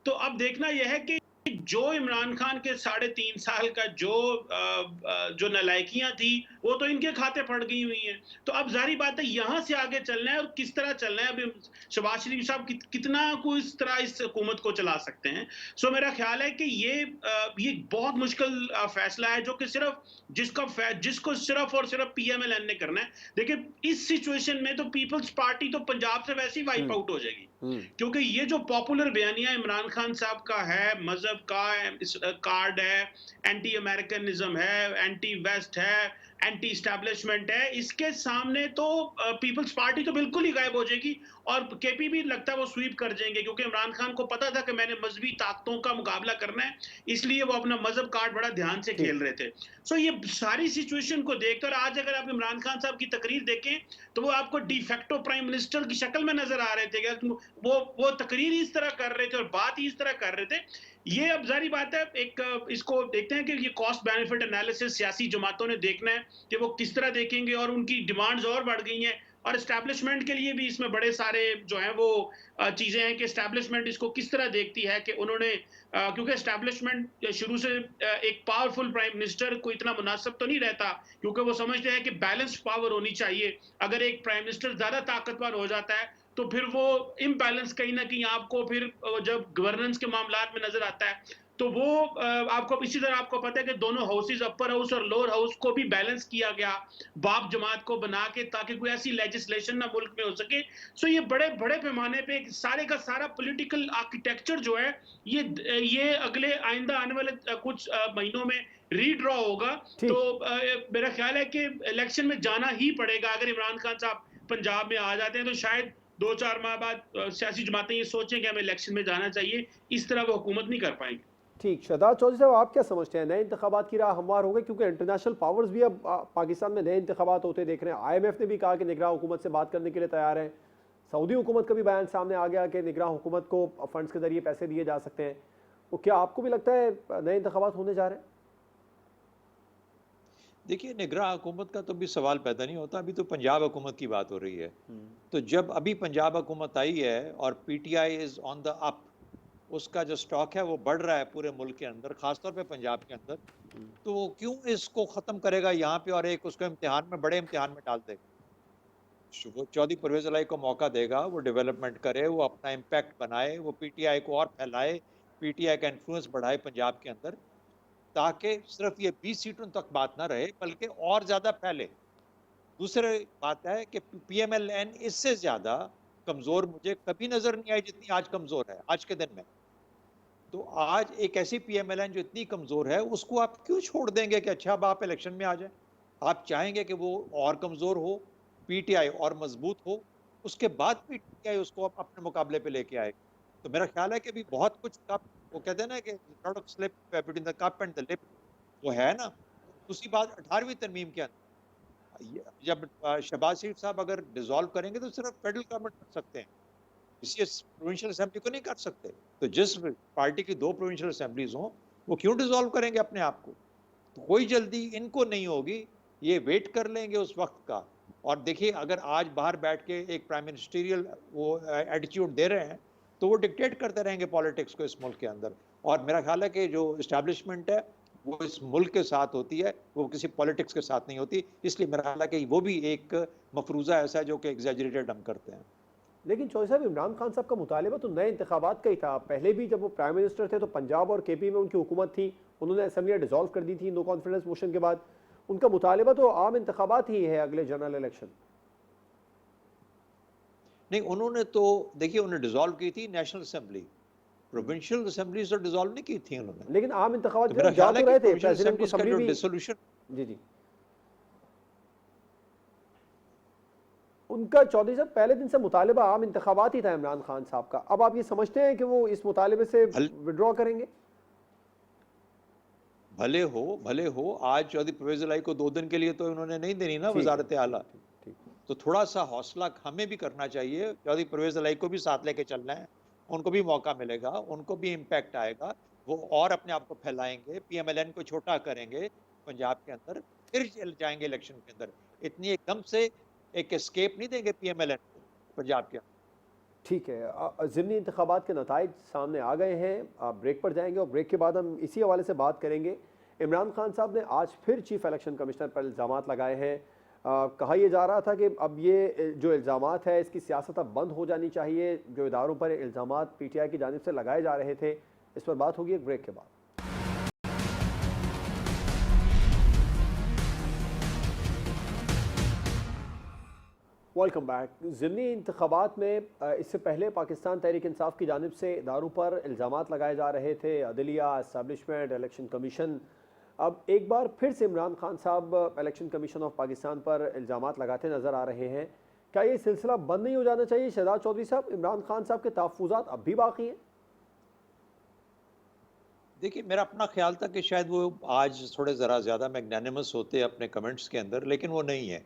तो अब देखना यह है कि जो इमरान खान के 3.5 साल का जो नालायकियां थी वो तो इनके खाते फट गई हुई हैं। तो अब जाहिर बात है यहाँ से आगे चलना है, और किस तरह चलना है। अभी शहबाज शरीफ साहब कितना को इस तरह इस हुकूमत को चला सकते हैं। सो मेरा ख्याल है कि ये बहुत मुश्किल फैसला है, जो कि सिर्फ जिसको सिर्फ और सिर्फ पीएमएलएन ने करना है। देखिए इस सिचुएशन में तो पीपल्स पार्टी तो पंजाब से वैसे ही वाइप आउट हो जाएगी, क्योंकि ये जो पॉपुलर बयानिया इमरान खान साहब का है, मजहब का कार्ड है, एंटी अमेरिकनिज्म है, एंटी वेस्ट है, एंटी इस्टेब्लिशमेंट है, इसके सामने तो पीपल्स पार्टी तो बिल्कुल ही गायब हो जाएगी, और केपी भी लगता है वो स्वीप कर जाएंगे, क्योंकि इमरान खान को पता था कि मैंने मजहबी ताकतों का मुकाबला करना है, इसलिए वो अपना मजहब कार्ड बड़ा ध्यान से खेल रहे थे। सो ये सारी सिचुएशन को देखकर आज अगर आप इमरान खान साहब की तकरीर देखें तो वो आपको डिफेक्टो प्राइम मिनिस्टर की शक्ल में नजर आ रहे थे। वो तकरीर इस तरह कर रहे थे और बात इस तरह कर रहे थे। ये अब जारी बात है, एक इसको देखते हैं कि ये कॉस्ट बेनिफिट एनालिसिस सियासी जमातों ने देखना है कि वो किस तरह देखेंगे, और उनकी डिमांड्स और बढ़ गई हैं, और एस्टैब्लिशमेंट के लिए भी इसमें बड़े सारे जो हैं वो चीजें हैं कि एस्टैब्लिशमेंट इसको किस तरह देखती है, कि उन्होंने क्योंकि एस्टैब्लिशमेंट शुरू से एक पावरफुल प्राइम मिनिस्टर को इतना मुनासिब तो नहीं रहता, क्योंकि वो समझते हैं कि बैलेंस्ड पावर होनी चाहिए। अगर एक प्राइम मिनिस्टर ज्यादा ताकतवर हो जाता है तो फिर वो इम्बैलेंस कहीं ना कहीं आपको फिर जब गवर्नेंस के मामलात में नजर आता है, तो वो आपको इसी तरह आपको पता है कि दोनों हाउसेज, अपर हाउस और लोअर हाउस को भी बैलेंस किया गया बाप जमात को बना के, ताकि कोई ऐसी लेजिस्लेशन ना मुल्क में हो सके। सो ये बड़े बड़े पैमाने पे सारे का सारा पॉलिटिकल आर्किटेक्चर जो है ये अगले आइंदा आने वाले कुछ महीनों में रीड्रॉ होगा। तो मेरा ख्याल है कि इलेक्शन में जाना ही पड़ेगा। अगर इमरान खान साहब पंजाब में आ जाते हैं तो शायद 2-4 माह बाद सियासी जमातें ये सोचें कि हमें इलेक्शन में जाना चाहिए, इस तरह वो हुकूमत नहीं कर पाएंगे। ठीक, शहजाद चौधरी साहब आप क्या समझते हैं, नए इंतखाबात की राह हमवार हो गई? क्योंकि इंटरनेशनल पावर्स भी अब पाकिस्तान में नए इंतखाबात होते देख रहे हैं। IMF ने भी कहा कि निगरान हुकूमत से बात करने के लिए तैयार है। सऊदी हुकूमत का भी बयान सामने आ गया कि निगरान हुकूमत को फंड्स के जरिए पैसे दिए जा सकते हैं। तो क्या आपको भी लगता है नए इंतखाबात होने जा रहे हैं? देखिए, निगरान हुकूमत का तो भी सवाल पैदा नहीं होता, अभी तो पंजाब हुकूमत की बात हो रही है। तो जब अभी पंजाब हुकूमत आई है और PTI is on the up, उसका जो स्टॉक है वो बढ़ रहा है पूरे मुल्क के अंदर, खासतौर पे पंजाब के अंदर, तो वो क्यों इसको ख़त्म करेगा यहाँ पे और एक उसको इम्तिहान में, बड़े इम्तिहान में डाल देगा। वो चौधरी परवेज़ इलाही को मौका देगा, वो डेवलपमेंट करे, वो अपना इम्पैक्ट बनाए, वो PTI को और फैलाए, PTI का इन्फ्लुएंस बढ़ाए पंजाब के अंदर, ताकि सिर्फ ये 20 सीटों तक बात ना रहे बल्कि और ज़्यादा फैले। दूसरी बात है कि PMLN इससे ज़्यादा कमज़ोर मुझे कभी नज़र नहीं आई जितनी आज कमज़ोर है आज के दिन में। तो आज एक ऐसी PMLN जो इतनी कमज़ोर है, उसको आप क्यों छोड़ देंगे कि अच्छा अब आप इलेक्शन में आ जाएं? आप चाहेंगे कि वो और कमज़ोर हो, PTI और मजबूत हो, उसके बाद PTI उसको अपने मुकाबले पे लेके आए। तो मेरा ख्याल है कि अभी बहुत कुछ कप, वो कहते हैं ना कि lot of slip between the cup and the lip, वो है ना। दूसरी बात 18वीं तरमीम के अंदर जब शहबाज शरीफ साहब अगर डिसॉल्व करेंगे तो सिर्फ फेडरल गवर्नमेंट कर सकते हैं, इसी प्रोविंशियल असेंबली को नहीं कर सकते। तो जिस पार्टी की 2 प्रोविंशियल असेंबलीज हों, वो क्यों डिसॉल्व करेंगे अपने आप को? तो कोई जल्दी इनको नहीं होगी, ये वेट कर लेंगे उस वक्त का। और देखिए, अगर आज बाहर बैठ के एक प्राइम मिनिस्टीरियल वो एटीट्यूड दे रहे हैं, तो वो डिक्टेट करते रहेंगे पॉलिटिक्स को इस मुल्क के अंदर। और मेरा ख्याल है कि जो इस्टेब्लिशमेंट है वो इस मुल्क के साथ होती है, वो किसी पॉलिटिक्स के साथ नहीं होती। इसलिए मेरा ख्याल है कि वो भी एक मफरूज़ा ऐसा है जो कि एग्जैजरेटेड हम करते हैं। लेकिन चौधरी साहब, इमरान खान साहब का मुतालिबा तो नए इंतखाबात का ही था। पहले भी जब वो प्राइम मिनिस्टर थे तो पंजाब और KP में उनकी हुकूमत थी, उन्होंने असेंबलियाँ डिसॉल्व कर दी थी नो कॉन्फिडेंस मोशन के बाद। उनका मुतालिबा तो आम इंतखाबात ही है, अगले जनरल इलेक्शन। नहीं, उन्होंने तो देखिए उन्होंने डिसॉल्व की थी नेशनल असेंबली, प्रोविंशियल असेंबली तो डिसॉल्व नहीं की थी उन्होंने। लेकिन आम इंतखाबात तो मेरा जा ख्याल है तो कि रहे थे, प्रोविंशियल प्रेसिडेंट को असेंबलीज का सभी जो भी। डिसोल्यूशन, जी जी, उनका चौधरी साहब पहले दिन से मुतालिबा आम इंतखाबात ही था इमरान खान साहब का। अब आप ये समझते हैं कि वो इस मुतालिबे से विड्रॉ करेंगे? भले हो आज चौधरी परवेज़ इलाही को 2 दिन के लिए तो उन्होंने नहीं देनी ना वजारत आला, तो थोड़ा सा हौसला हमें भी करना चाहिए। चौधरी परवेज़ इलाही को भी साथ लेके चलना है, उनको भी मौका मिलेगा, उनको भी इम्पैक्ट आएगा, वो और अपने आप को फैलाएंगे, PMLN को छोटा करेंगे पंजाब के अंदर, फिर चल जाएंगे इलेक्शन के अंदर। इतनी एकदम से एक एस्केप नहीं देंगे PMLN को पंजाब के अंदर। ठीक है, ज़िमनी इंतखाबात के नताइज सामने आ गए हैं। आप ब्रेक पर जाएंगे और ब्रेक के बाद हम इसी हवाले से बात करेंगे। इमरान खान साहब ने आज फिर चीफ इलेक्शन कमिश्नर पर इल्ज़ामात लगाए हैं। कहा यह जा रहा था कि अब ये जो इल्ज़ामात है इसकी सियासत अब बंद हो जानी चाहिए। जो इदारों पर इल्ज़ामात PTI की जानिब से लगाए जा रहे थे, इस पर बात होगी एक ब्रेक के बाद। Welcome back. ज़िमनी इंतखाबात में इससे पहले पाकिस्तान तहरीक इंसाफ की जानिब से इदारों पर इल्ज़ामात लगाए जा रहे थे, अदलिया, एस्टैब्लिशमेंट, इलेक्शन कमीशन। अब एक बार फिर से इमरान खान साहब इलेक्शन कमीशन ऑफ पाकिस्तान पर इल्ज़ामात लगाते नज़र आ रहे हैं। क्या ये सिलसिला बंद नहीं हो जाना चाहिए शहजाद चौधरी साहब? इमरान खान साहब के तहफ़्फ़ुज़ात अब भी बाकी हैं? देखिए, मेरा अपना ख्याल था कि शायद वो आज थोड़े ज़रा ज़्यादा मैग्नानिमस होते अपने कमेंट्स के अंदर, लेकिन वो नहीं है।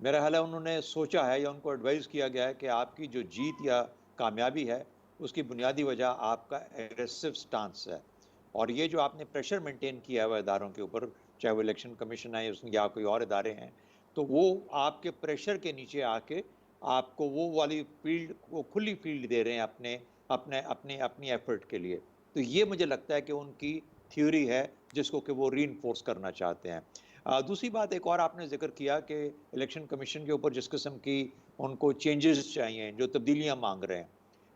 मेरा ख्याल है उन्होंने सोचा है या उनको एडवाइस किया गया है कि आपकी जो जीत या कामयाबी है उसकी बुनियादी वजह आपका एग्रेसिव स्टांस है, और ये जो आपने प्रेशर मेंटेन किया है इदारों के ऊपर, चाहे वो इलेक्शन कमीशन है या कोई और इदारे हैं, तो वो आपके प्रेशर के नीचे आके आपको वो वाली फील्ड, वो खुली फील्ड दे रहे हैं अपने अपने अपने अपनी एफर्ट के लिए। तो ये मुझे लगता है कि उनकी थ्योरी है जिसको कि वो रीइंफोर्स करना चाहते हैं। दूसरी बात एक और आपने जिक्र किया कि इलेक्शन कमीशन के ऊपर जिस किस्म की उनको चेंजेस चाहिए, जो तब्दीलियां मांग रहे हैं,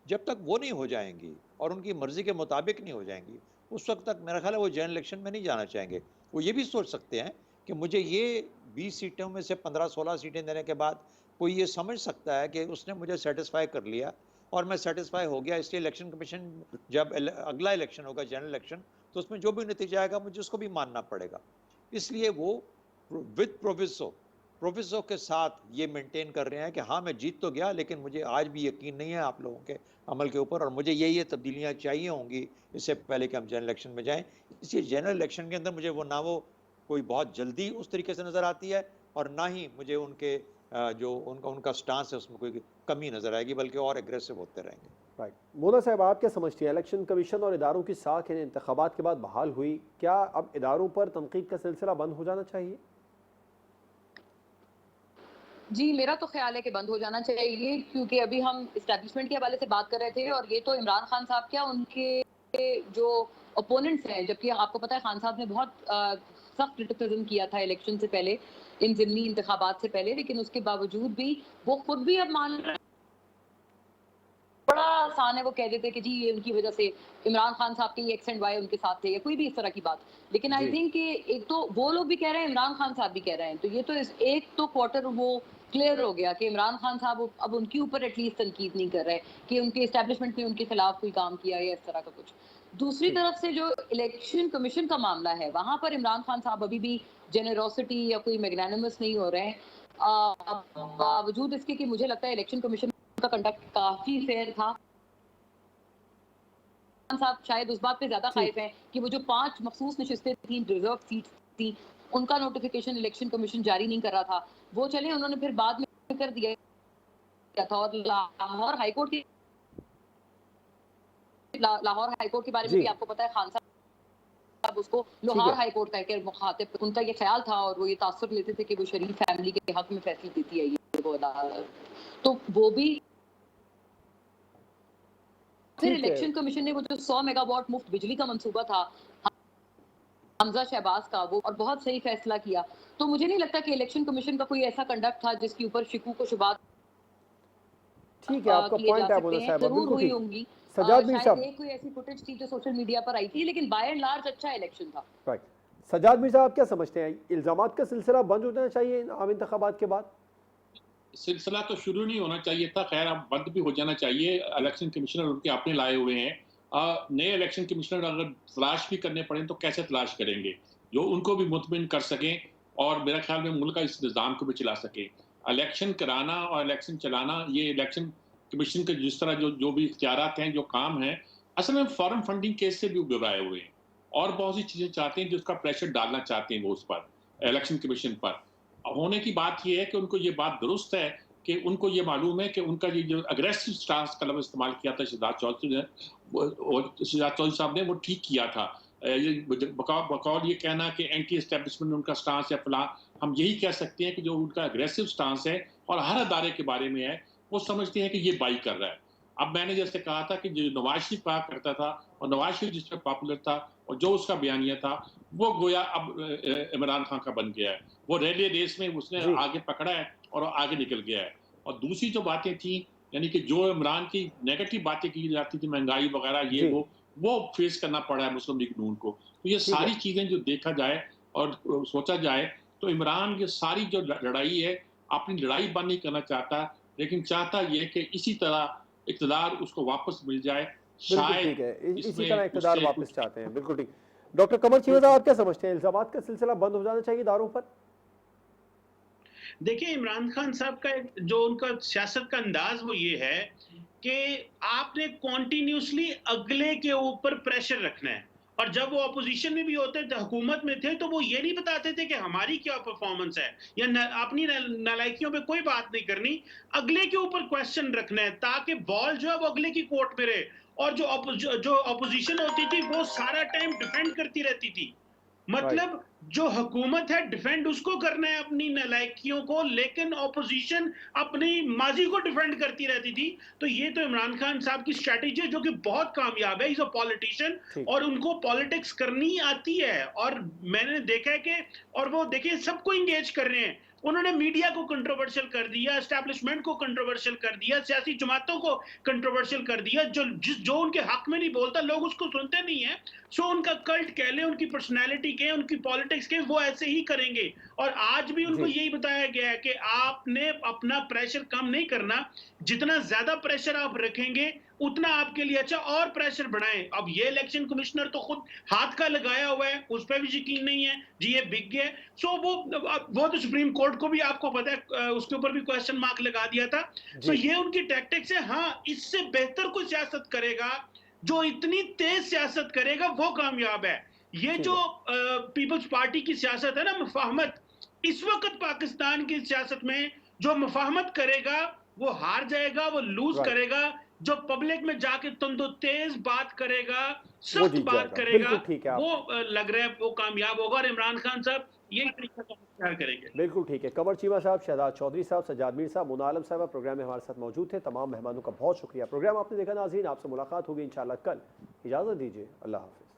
जब तक वो नहीं हो जाएंगी और उनकी मर्जी के मुताबिक नहीं हो जाएंगी, उस वक्त तक मेरा ख्याल है वो जनरल इलेक्शन में नहीं जाना चाहेंगे। वो ये भी सोच सकते हैं कि मुझे ये 20 सीटों में से 15-16 सीटें देने के बाद कोई ये समझ सकता है कि उसने मुझे सेटिस्फाई कर लिया और मैं सेटिस्फाई हो गया, इसलिए इलेक्शन कमीशन जब अगला इलेक्शन होगा, जनरल इलेक्शन, तो उसमें जो भी नतीजा आएगा मुझे उसको भी मानना पड़ेगा। इसलिए वो विद प्रोविसो के साथ ये मेंटेन कर रहे हैं कि हाँ मैं जीत तो गया, लेकिन मुझे आज भी यकीन नहीं है आप लोगों के अमल के ऊपर, और मुझे ये तब्दीलियाँ चाहिए होंगी इससे पहले कि हम जनरल इलेक्शन में जाएं। इसलिए जनरल इलेक्शन के अंदर मुझे वो ना वो कोई बहुत जल्दी उस तरीके से नज़र आती है, और ना ही मुझे उनके जो उनका स्टांस है उसमें कोई कमी नज़र आएगी, बल्कि और एग्रेसिव होते रहेंगे। राइट। मोना साहब, आप क्या समझती हैं, इलेक्शन कमीशन और इदारों की साख इन इंतखाबात के बाद बहाल हुई, क्या अब इदारों पर तनकीद का सिलसिला बंद हो जाना चाहिए? जी, मेरा तो ख्याल है कि बंद हो जाना चाहिए, क्योंकि अभी हम इस्टेब्लिशमेंट के हवाले से बात कर रहे थे और ये तो इमरान खान साहब क्या उनके जो ओपोनेंट्स हैं, जबकि आपको पता है खान साहब ने बहुत सख्त क्रिटिसिज्म किया था इलेक्शन से पहले, इन ज़िमनी इंतखाबात से पहले, लेकिन उसके बावजूद भी वो खुद भी अब मान रहे हैं। बड़ा आसान है वो कह देते कि जी ये उनकी वजह से इमरान खान साहब के एक्स एंड वाई उनके साथ थे या कोई भी इस तरह की बात, लेकिन आई थिंक कि एक तो वो लोग भी कह रहे हैं, इमरान खान साहब भी कह रहे हैं, तो ये तो एक तो क्वार्टर वो क्लियर हो गया कि इमरान खान साहब अब उनके ऊपर एटलीस्ट तनकीद नहीं कर रहे कि उनके एस्टेब्लिशमेंट ने उनके खिलाफ कोई काम किया या इस तरह का कुछ। दूसरी तरफ से जो इलेक्शन कमीशन का मामला है, वहां पर इमरान खान साहब अभी भी जेनरोसिटी या कोई मैग्नानिमस नहीं हो रहे हैं, बावजूद इसके कि मुझे लगता है इलेक्शन कमीशन का कंडक्ट काफी फेयर था। साहब शायद उस बात पे ज्यादा खाइफ हैं कि वो जो 5 मखसूस नशिस्तें थी, रिजर्व सीट्स थी, उनका नोटिफिकेशन इलेक्शन कमीशन जारी नहीं कर रहा था, वो चले उन्होंने फिर बाद में कर दिया था। और लाहौर हाईकोर्ट के बारे में भी आपको पता है, खान साहब उसको लाहौर हाईकोर्ट कहकर मुखातिब, उनका ये ख्याल था और वो ये तासुर लेते थे कि वो शरीफ फैमिली के हक में फैसले देती है ये वो अदालत, तो वो भी फिर इलेक्शन कमीशन ने वो जो 100 मेगावाट मुफ्त बिजली का मंसूबा था हमजा शहबाज का, वो और बहुत सही फैसला किया। तो मुझे नहीं लगता कि इलेक्शन कमीशन का कोई ऐसा कंडक्ट था जिसके ऊपर शिकू को शुबात ठीक है, आपका पॉइंट है मोना साहब, जरूर हुई होंगी। सजाद मीर साहब, कोई ऐसी फुटेज थी जो सोशल मीडिया पर आई थी, लेकिन बाय एंड लार्ज अच्छा इलेक्शन था। राइट। सजाद मीर साहब, क्या समझते हैं, इल्जामात का सिलसिला बंद हो जाना चाहिए आम इंतखाबात के बाद? सिलसिला तो शुरू नहीं होना चाहिए था, खैर अब बंद भी हो जाना चाहिए। इलेक्शन कमिश्नर उनके अपने लाए हुए हैं, नए इलेक्शन कमिश्नर अगर तलाश भी करने पड़े तो कैसे तलाश करेंगे जो उनको भी मुतमिन कर सकें और मेरा ख्याल में मुल्क का इस निज़ाम को भी चला सके। इलेक्शन कराना और इलेक्शन चलाना, ये इलेक्शन कमीशन के जिस तरह जो भी इख्तियारात हैं, जो काम है, असल में फॉरेन फंडिंग केस से भी घबराए हुए हैं और बहुत सी चीज़ें चाहते हैं जिसका प्रेशर डालना चाहते हैं वो उस पर, इलेक्शन कमीशन पर। होने की बात यह है कि उनको ये बात दुरुस्त है कि उनको ये मालूम है कि उनका ये जो अग्रेसिव स्टांस का लफ्ज़ इस्तेमाल किया था शहजाद चौधरी साहब ने, वो ठीक किया था। बकौल ये कहना कि एंटी एस्टेब्लिशमेंट उनका स्टांस है फलां, हम यही कह सकते हैं कि जो उनका अग्रेसिव स्टांस है और हर अदारे के बारे में है, वो समझते हैं कि ये बाई कर रहा है। अब मैंने जैसे कहा था कि जो नवाज शरीफ कहा करता था और नवाज शरीफ जिस पर पॉपुलर था और जो उसका बयानिया था वो गोया अब इमरान खान का बन गया है। वो रेले रेस में उसने जी। आगे पकड़ा है और आगे निकल गया है। और दूसरी जो बातें थी, यानी कि जो इमरान की नेगेटिव बातें की जाती थी, महंगाई वगैरह ये जी। वो फेस करना पड़ा है मुस्लिम लीग नून को। तो ये ठीक है। सारी चीजें जो देखा जाए और सोचा जाए तो इमरान ये सारी जो लड़ाई है, अपनी लड़ाई बंद नहीं करना चाहता, लेकिन चाहता ये कि इसी तरह इक़्तिदार उसको वापस मिल जाए। बिल्कुल शायद ठीक है, इसी इसमें तरह इक़्तिदार उससे वापस कुछ चाहते हैं, बिल्कुल ठीक। डॉक्टर कमर चीमा साहब, आप क्या समझते हैं, इल्ज़ामात का सिलसिला बंद हो जाना चाहिए इदारों पर? देखिए, इमरान खान साहब का जो उनका सियासत का अंदाज वो ये है कि आपने कॉन्टिन्यूसली अगले के ऊपर प्रेशर रखना है। और जब वो अपोजिशन में भी होते थे, हुकूमत में थे, तो वो ये नहीं बताते थे कि हमारी क्या परफॉर्मेंस है या अपनी नालायकियों पे कोई बात नहीं करनी, अगले के ऊपर क्वेश्चन रखना है ताकि बॉल जो है वो अगले की कोर्ट में रहे। और जो अपोजिशन होती थी वो सारा टाइम डिफेंड करती रहती थी। मतलब जो हुकूमत है डिफेंड उसको करना है अपनी नालायकियों को, लेकिन ऑपोजिशन अपनी माजी को डिफेंड करती रहती थी। तो ये तो इमरान खान साहब की स्ट्रैटेजी है जो कि बहुत कामयाब है। इज अ पॉलिटिशियन और उनको पॉलिटिक्स करनी आती है। और मैंने देखा है कि और वो देखिए सबको इंगेज कर रहे हैं। उन्होंने मीडिया को कंट्रोवर्शियल कर दिया, एस्टैब्लिशमेंट को कंट्रोवर्शियल कर दिया, सियासी जमातों को कंट्रोवर्शियल कर दिया। जो उनके हक में नहीं बोलता लोग उसको सुनते नहीं है। सो उनका कल्ट कह ले, उनकी पर्सनैलिटी के, उनकी पॉलिटिक्स के, वो ऐसे ही करेंगे। और आज भी उनको यही बताया गया है कि आपने अपना प्रेशर कम नहीं करना, जितना ज्यादा प्रेशर आप रखेंगे उतना आपके लिए अच्छा, और प्रेशर बढ़ाएं। अब ये इलेक्शन कमिश्नर तो खुद हाथ का लगाया हुआ है, उस पर भी यकीन नहीं है जी, ये बिक गया। सो वो तो सुप्रीम कोर्ट को भी आपको पता है उसके ऊपर भी क्वेश्चन मार्क लगा दिया था। सो ये उनकी टैक्टिक्स है। हाँ, इससे बेहतर कोई सियासत करेगा, जो इतनी तेज सियासत करेगा वो कामयाब है। ये जो पीपल्स पार्टी की सियासत है ना, मुफाहमत, इस वक्त पाकिस्तान की सियासत में जो मुफाहमत करेगा वो हार जाएगा, वो लूज करेगा। जो पब्लिक में जाके तंदो तेज बात करेगा, सख्त बात करेगा, वो लग रहा है वो कामयाब होगा। और इमरान खान साहब यही तरीका का इख्तियार करेंगे। बिल्कुल ठीक है। कमर चीमा साहब, शहजाद चौधरी साहब, सज्जाद मीर साहब, मुना आलम साहब प्रोग्राम में हमारे साथ मौजूद थे। तमाम मेहमानों का बहुत शुक्रिया। प्रोग्राम आपने देखा नाज़रीन, आपसे मुलाकात होगी इंशाल्लाह कल। इजाज़त दीजिए, अल्लाह हाफ़िज़।